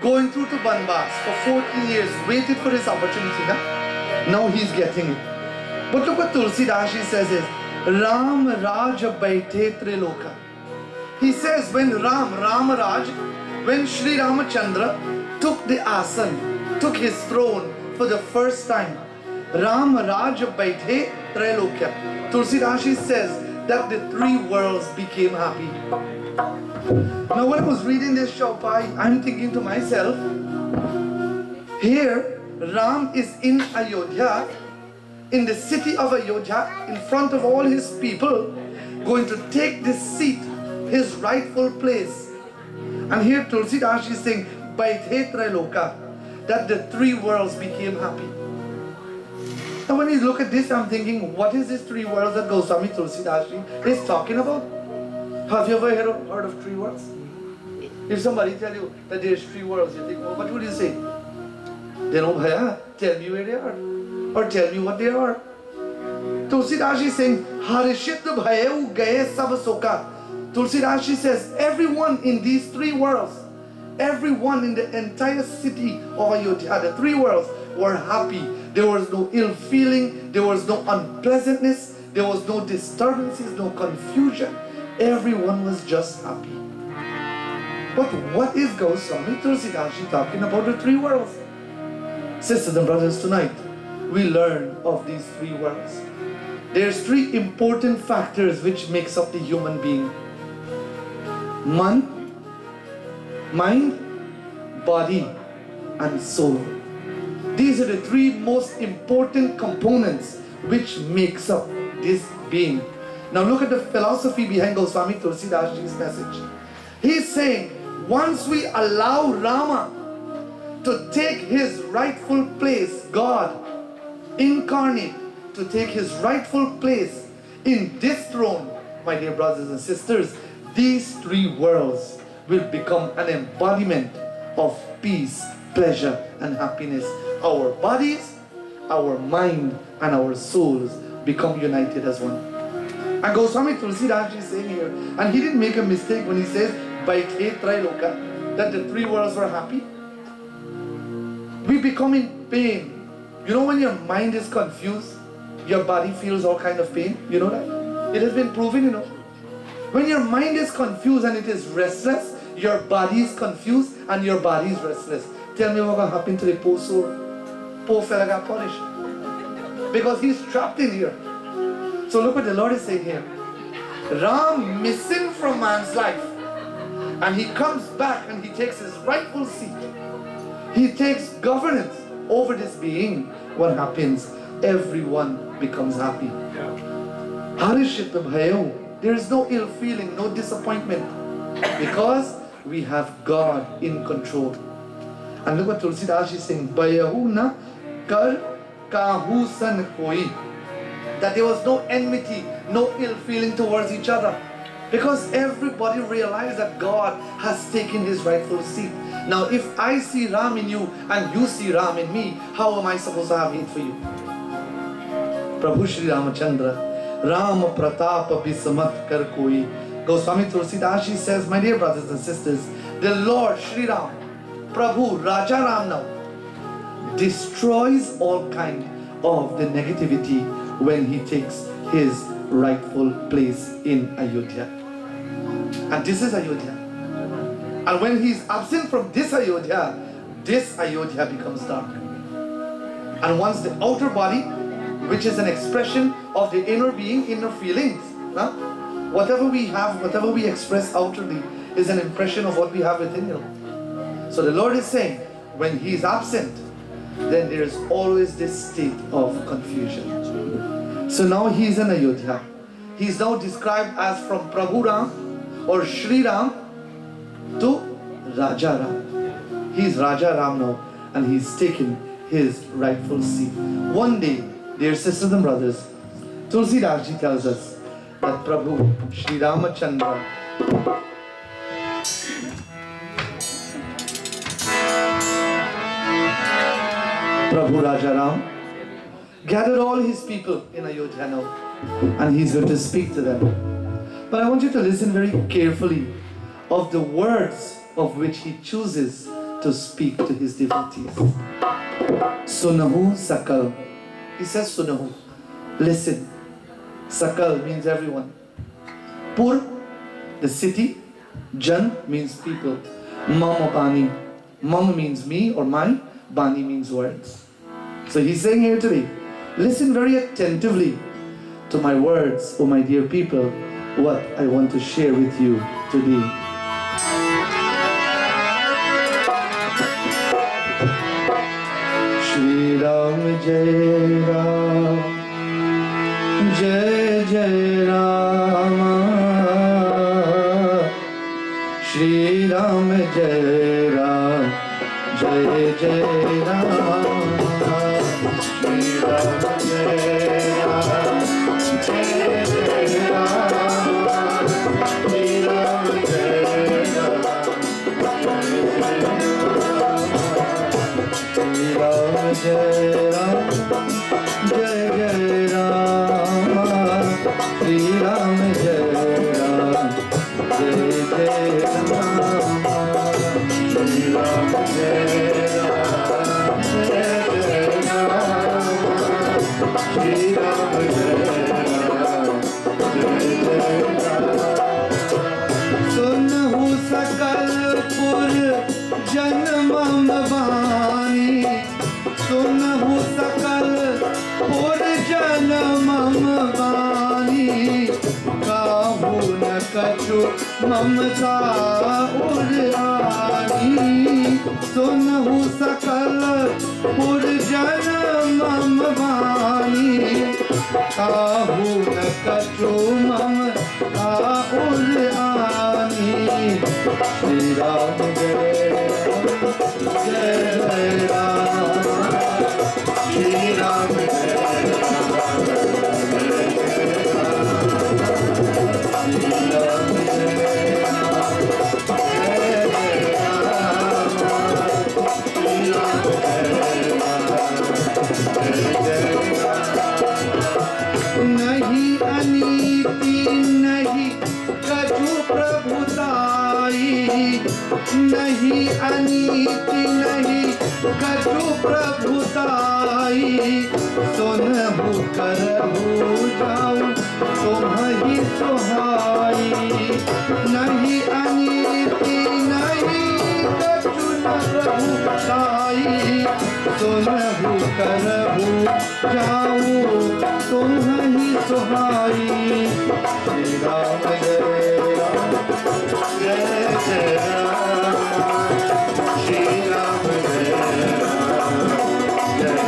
going through to Banbas for 14 years, waited for this opportunity. Now he's getting it. But look what Tulsidas says is, Ram Raj Baithe Triloka. He says when Ramaraj, when Sri Ramachandra took the asan, took his throne for the first time, Ram Raj Baithe Triloka. Tulsidas says that the three worlds became happy. Now when I was reading this chowpai, I'm thinking to myself, here Ram is in Ayodhya, in the city of Ayodhya, in front of all his people, going to take this seat, his rightful place. And here Tulsidas is saying, Baithe Triloka, that the three worlds became happy. Now when you look at this, I'm thinking, what is this three worlds that Goswami Tulsidas is talking about? Have you ever heard of three worlds? If somebody tell you that there's three worlds, you think, oh, what would you say? Then, oh, bhaiya, tell me where they are. Or tell me what they are. Tulsidas is saying, Harishit bhayu gaye sab soka. Tulsidas says, everyone in these three worlds, everyone in the entire city of Ayodhya, the three worlds, were happy. There was no ill feeling, there was no unpleasantness, there was no disturbances, no confusion. Everyone was just happy. But what is Goswami Tulsidas talking about the three worlds? Sisters and brothers, tonight we learn of these three worlds. There's three important factors which makes up the human being. Mind, body, and soul. These are the three most important components which makes up this being. Now look at the philosophy behind Goswami Tulsidas' message. He's saying, once we allow Rama to take his rightful place, God incarnate, to take his rightful place in this throne, my dear brothers and sisters, these three worlds will become an embodiment of peace, pleasure, and happiness. Our bodies, our mind, and our souls become united as one. And Goswami Tulsidas is saying here, and he didn't make a mistake when he says, Baithe Triloka, that the three worlds were happy. We become in pain. You know when your mind is confused, your body feels all kind of pain? You know that? It has been proven, you know. When your mind is confused and it is restless, your body is confused and your body is restless. Tell me what will happen to the poor soul. Poor fella got punished. Because he's trapped in here. So look what the Lord is saying here. Ram missing from man's life. And he comes back and he takes his rightful seat. He takes governance over this being. What happens? Everyone becomes happy. Harishit bhayu. There is no ill feeling, no disappointment. Because we have God in control. And look what Tulsidas is saying. Bayahu na kar kahu san koi. That there was no enmity, no ill feeling towards each other. Because everybody realized that God has taken his rightful seat. Now if I see Ram in you and you see Ram in me, how am I supposed to have hate for you? Prabhu Shri Ramachandra, Ram Pratapa Bisamat Kar Koi. Goswami Tulsidas says, my dear brothers and sisters, the Lord Shri Ram, Prabhu Raja Ram now, destroys all kind of the negativity when he takes his rightful place in Ayodhya. And this is Ayodhya. And when he is absent from this Ayodhya becomes dark. And once the outer body, which is an expression of the inner being, inner feelings, whatever we have, whatever we express outwardly is an impression of what we have within you. So the Lord is saying, when he is absent, then there is always this state of confusion. So now he is in Ayodhya. He is now described as from Prabhu Ram or Shri Ram to Raja Ram. He is Raja Ram now and he is taken his rightful seat. One day, dear sisters and brothers, Tulsidas ji tells us that Prabhu Shri Ramachandra Prabhu Raja Ram gathered all his people in Ayodhya now and he's going to speak to them. But I want you to listen very carefully of the words of which he chooses to speak to his devotees. Sunahu Sakal. He says Sunahu. Listen. Sakal means everyone. Pur, the city. Jan means people. Mama Bani. Mama means me or my. Bani means words. So he's saying here today, listen very attentively to my words, oh my dear people, what I want to share with you today. Shri Ram Jai Ram, Jai Jai Rama, Shri Ram Jai Ram, Jai Jai Rama, Shri Ram Jai Ram, Jai Jai Rama, Shri Ram Jai Ram, Jai Jai Rama, Shri Ram Jai Ram, Jai Jai Rama, Shri Ram Jai Ram, Jai Jai Rama, Shri Ram Jai Ram, Jai Jai Rama, Shri Ram Jai Ram, Jai Jai Rama. Sunhu sakal pur janmam bani, sunhu sakal pur janmam bani, kahu na kachu mamta urani, sunhu sakal pur janmam bani, kahu na kachu mamta urani. Shri Ram Jai Jai Ram, Shri Ram Jai Ram, Jai Ram, Shri Ram Jai Ram, Shri Ram Jai Ram, Jai Ram. Nahi aniti nahi kaju prabhutai, nahi aniti nahi kaju prabhutai, sunhu karhu jau तुम्हि सुहाई, nahi aniti nahi kaju prabhutai, sunhu karhu jau तुम्हि सुहाई. Shri Ram Jai Ram, Jai Jai Ram, Shri Ram Jai Ram, Jai Jai Ram, Shri Ram Jai Ram, Jai Jai Ram, Shri Ram Jai Ram, Jai Jai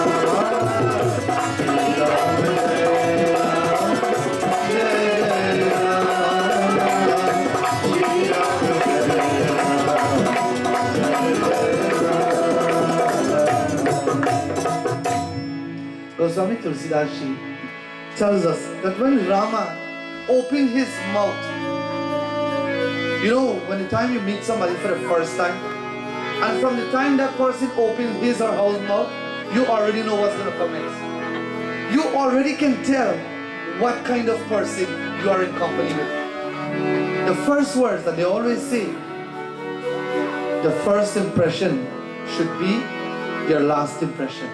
Ram. Goswami Tulsidas Ji tells us that when Rama opened his mouth, you know, when the time you meet somebody for the first time, and from the time that person opened his or her mouth, you already know what's going to come next. You already can tell what kind of person you are in company with. The first words that they always say, the first impression should be your last impression.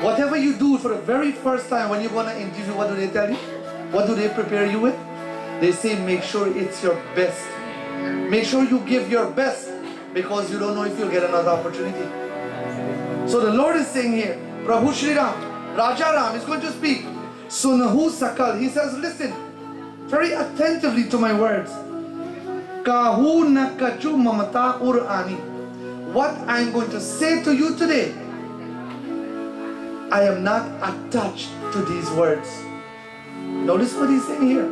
Whatever you do for the very first time when you're going to interview, what do they tell you? What do they prepare you with? They say make sure it's your best. Make sure you give your best, because you don't know if you'll get another opportunity. So the Lord is saying here, Prabhu Shri Ram, Raja Ram is going to speak. Sunahu Sakal. He says, listen very attentively to my words. Kahu na kachu mamata urani. What I'm going to say to you today, I am not attached to these words. Notice what he's saying here.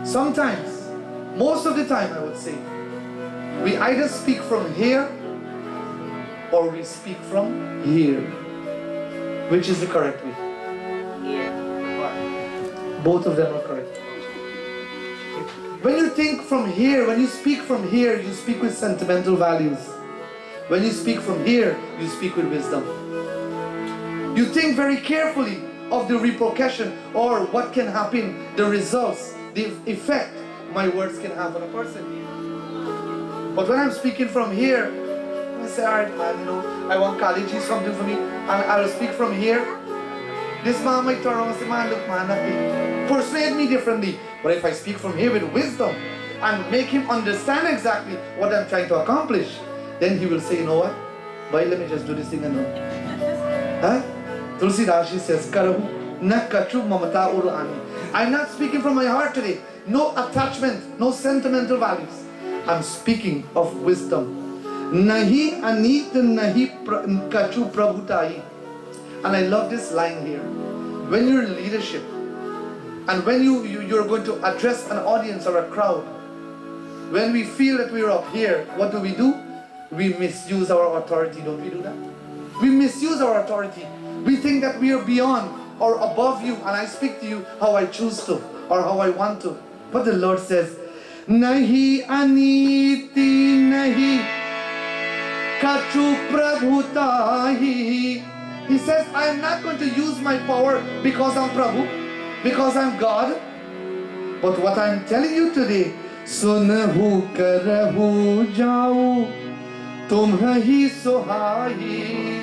Sometimes, most of the time I would say, we either speak from here or we speak from here. Which is the correct way? Both of them are correct. When you think from here, when you speak from here, you speak with sentimental values. When you speak from here, you speak with wisdom. You think very carefully of the repercussion or what can happen, the results, the effect my words can have on a person. But when I'm speaking from here, I say, alright man, I want Khaliji something for me, and I'll speak from here. This man might turn around and say, man, look man, persuade me differently. But if I speak from here with wisdom and make him understand exactly what I'm trying to accomplish, then he will say, you know what? Bhai, let me just do this thing and Huh? Tulsi Rashi says, Karahu na kachu mamata urani. I'm not speaking from my heart today. No attachment, no sentimental values. I'm speaking of wisdom. Nahi anit nahi kachu prabhutai. And I love this line here. When you're in leadership, and when you're going to address an audience or a crowd, when we feel that we're up here, what do? We misuse our authority, don't we do that? We misuse our authority. We think that we are beyond or above you, and I speak to you how I choose to or how I want to. But the Lord says, Nahi aniti nahi kachu prabhutahi. He says, I am not going to use my power because I'm Prabhu, because I'm God. But what I'm telling you today, Sunahu karahu jau tumhahi sohahi.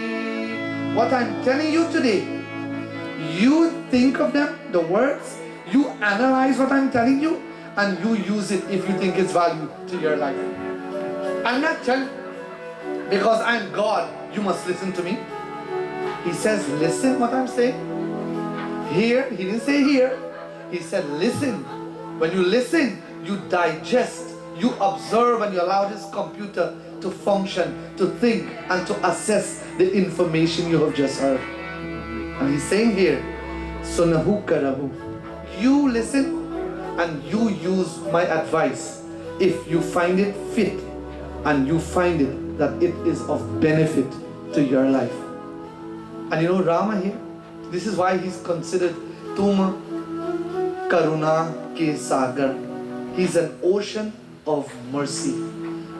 What I'm telling you today, you think of them, the words, you analyze what I'm telling you, and you use it if you think it's value to your life. I'm not telling, because I'm God, you must listen to me. He says, listen what I'm saying. Hear, he didn't say hear. He said, listen. When you listen, you digest, you observe, and you allow this computer to function, to think, and to assess the information you have just heard. And he's saying here, Sunahu karahu. You listen and you use my advice if you find it fit and you find it that it is of benefit to your life. And Rama here, this is why he's considered Tum Karuna Ke Sagar. He's an ocean of mercy.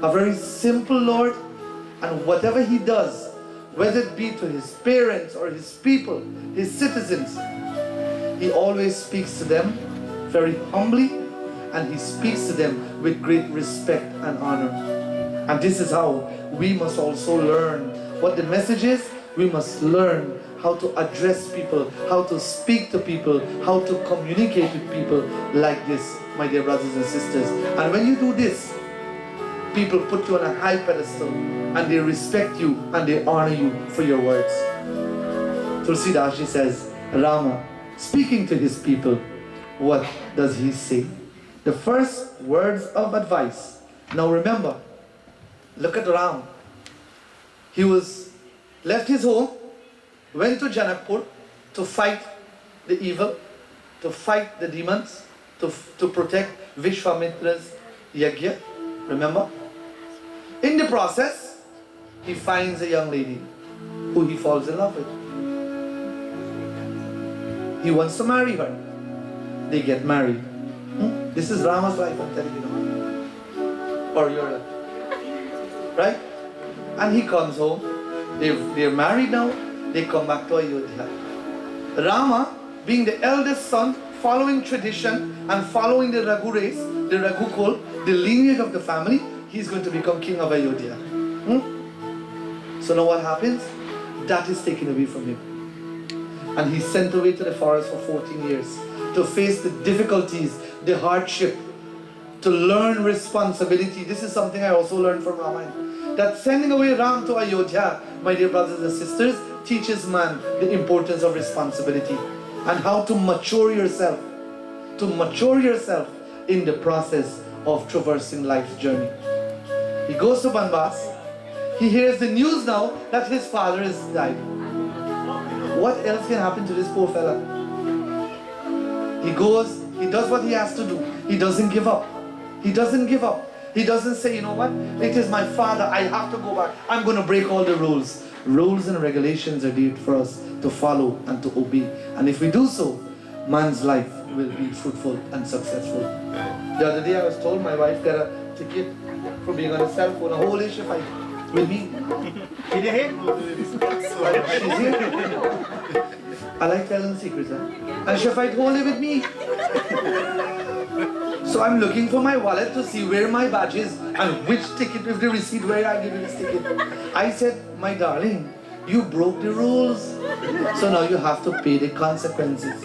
A very simple Lord, and whatever he does, whether it be to his parents or his people, his citizens, he always speaks to them very humbly, and he speaks to them with great respect and honor. And this is how we must also learn what the message is. We must learn how to address people, how to speak to people, how to communicate with people like this, my dear brothers and sisters. And when you do this, people put you on a high pedestal, and they respect you and they honor you for your words. Tulsi Das says, Rama, speaking to his people, what does he say? The first words of advice. Now remember, look at Ram. He left his home, went to Janakpur to fight the evil, to fight the demons, to protect Vishwamitra's yajna. Remember? In the process, he finds a young lady who he falls in love with. He wants to marry her. They get married. This is Rama's life, I'm telling you now. Or your life. Right? And he comes home. They're married now. They come back to Ayodhya. Rama, being the eldest son, following tradition and following the Raghu race, the Raghu Kul, the lineage of the family, he's going to become king of Ayodhya. So now what happens? That is taken away from him. And he's sent away to the forest for 14 years to face the difficulties, the hardship, to learn responsibility. This is something I also learned from Ramayana. That sending away Ram to Ayodhya, my dear brothers and sisters, teaches man the importance of responsibility and how to mature yourself in the process of traversing life's journey. He goes to Banbas. He hears the news now that his father has died. What else can happen to this poor fella? He goes, he does what he has to do. He doesn't give up. He doesn't give up. He doesn't say, you know what? It is my father. I have to go back. I'm going to break all the rules. Rules and regulations are there for us to follow and to obey. And if we do so, man's life will be fruitful and successful. The other day I was told my wife got a ticket for being on a cell phone, a whole issue fight with me. Did you hear? She's here. I like telling secrets, huh? And she fight wholly with me. So So I'm looking for my wallet to see where my badge is and which ticket with the receipt where I give you this ticket. I said, my darling, you broke the rules. So now you have to pay the consequences.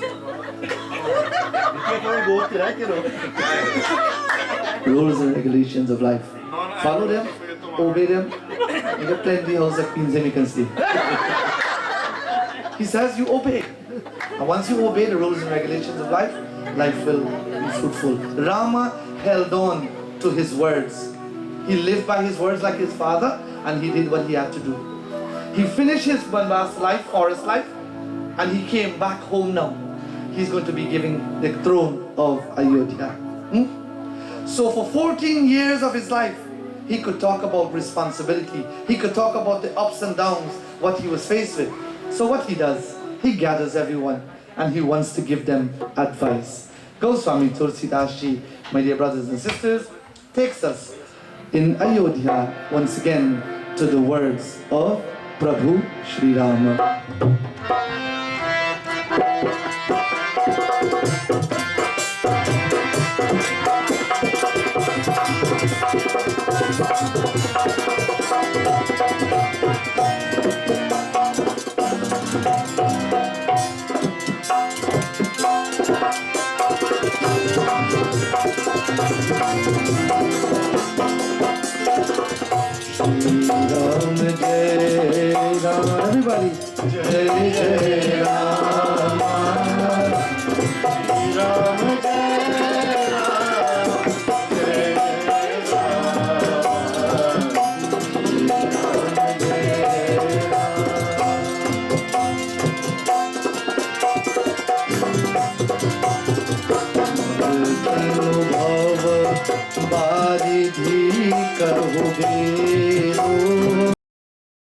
Rules and regulations of life. Follow them, obey them, and get plenty of house that means you can stay. He says you obey. And once you obey the rules and regulations of life, life will be fruitful. Rama held on to his words. He lived by his words like his father, and he did what he had to do. He finished his Banvas life, forest life, and he came back home now. He's going to be giving the throne of Ayodhya. So for 14 years of his life, he could talk about responsibility. He could talk about the ups and downs, what he was faced with. So what he does, he gathers everyone and he wants to give them advice. Goswami Tulsidas Ji, my dear brothers and sisters, takes us in Ayodhya once again to the words of Prabhu Shri Rama. Ram Jai Ram, everybody. Jai Jai Ram, Ram Jai Ram, Jai Ram, Jai Ram. बारिधि करोगे